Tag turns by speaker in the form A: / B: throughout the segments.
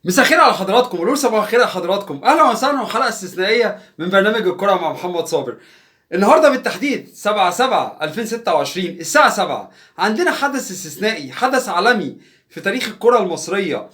A: مساء الخير على حضراتكم ولو صباح الخير على حضراتكم. اهلا وسهلا وحلقه استثنائيه من برنامج الكره مع محمد صابر. النهارده بالتحديد 7/7/2026 الساعه 7 عندنا حدث استثنائي، حدث عالمي في تاريخ الكره المصريه.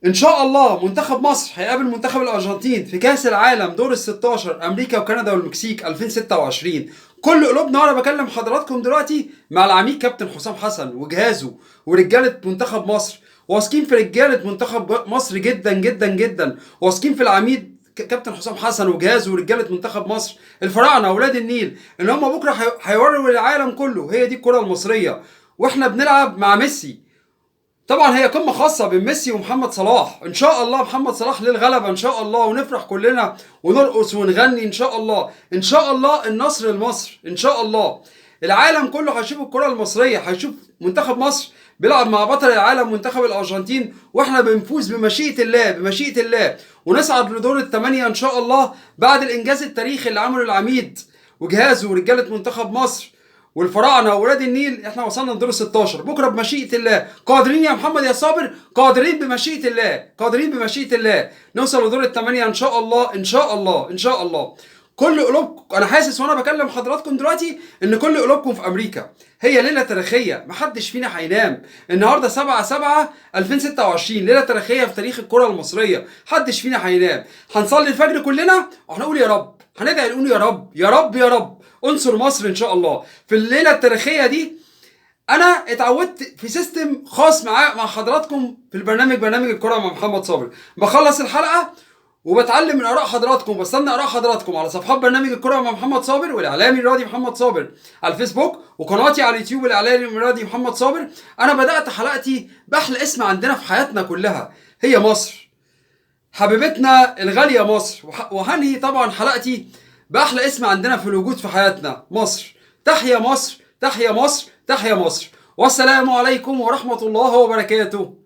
A: ان شاء الله منتخب مصر هيقابل منتخب الارجنتين في كاس العالم دور ال 16 امريكا وكندا والمكسيك 2026. كل قلوبنا وانا بكلم حضراتكم دلوقتي مع العميد كابتن حسام حسن وجهازه ورجاله منتخب مصر، واثقين في رجاله منتخب مصر جدا جدا جدا، واثقين في العميد كابتن حسام حسن وجهازه ورجاله منتخب مصر الفراعنه اولاد النيل ان هم بكره هيوروا للعالم كله هي دي الكره المصريه. واحنا بنلعب مع ميسي. طبعا هي قمه خاصه بين ميسي ومحمد صلاح، ان شاء الله محمد صلاح للغلبه ان شاء الله، ونفرح كلنا ونرقص ونغني ان شاء الله. ان شاء الله النصر لمصر ان شاء الله. العالم كله هيشوف الكره المصريه، هيشوف منتخب مصر بيلعب مع بطل العالم منتخب الارجنتين، واحنا بنفوز بمشيئه الله بمشيئه الله، ونصعد لدور الثمانيه ان شاء الله بعد الانجاز التاريخي اللي عمله العميد وجهازه ورجاله منتخب مصر والفراعنه واولاد النيل. احنا وصلنا لدور ال 16 بكره بمشيئه الله، قادرين يا محمد يا صابر، قادرين بمشيئه الله، قادرين بمشيئه الله نوصل لدور الثمانيه ان شاء الله ان شاء الله ان شاء الله. كل قلوبكم، انا حاسس وانا بكلم حضراتكم دلوقتي ان كل قلوبكم في امريكا. هي ليله تاريخيه محدش فينا هينام. النهارده 7/7/2026 ليله تاريخيه في تاريخ الكره المصريه، محدش فينا هينام. هنصلي الفجر كلنا وهنقول يا رب، هندعي نقول يا رب يا رب يا رب انصر مصر ان شاء الله في الليله التاريخيه دي. انا اتعودت في سيستم خاص مع حضراتكم في البرنامج، برنامج الكره مع محمد صابر. بخلص الحلقه وبتعلم من اراء حضراتكم، بستنى اراء حضراتكم على صفحات برنامج الكره مع محمد صابر والاعلامي الرياضي محمد صابر على الفيسبوك، وقناتي على اليوتيوب الاعلامي الرياضي محمد صابر. انا بدات حلقتي باحلى اسم عندنا في حياتنا كلها، هي مصر حبيبتنا الغاليه مصر. وهنهي طبعا حلقتي باحلى اسم عندنا في الوجود في حياتنا، مصر. تحيا مصر، تحيا مصر، تحيا مصر. والسلام عليكم ورحمه الله وبركاته.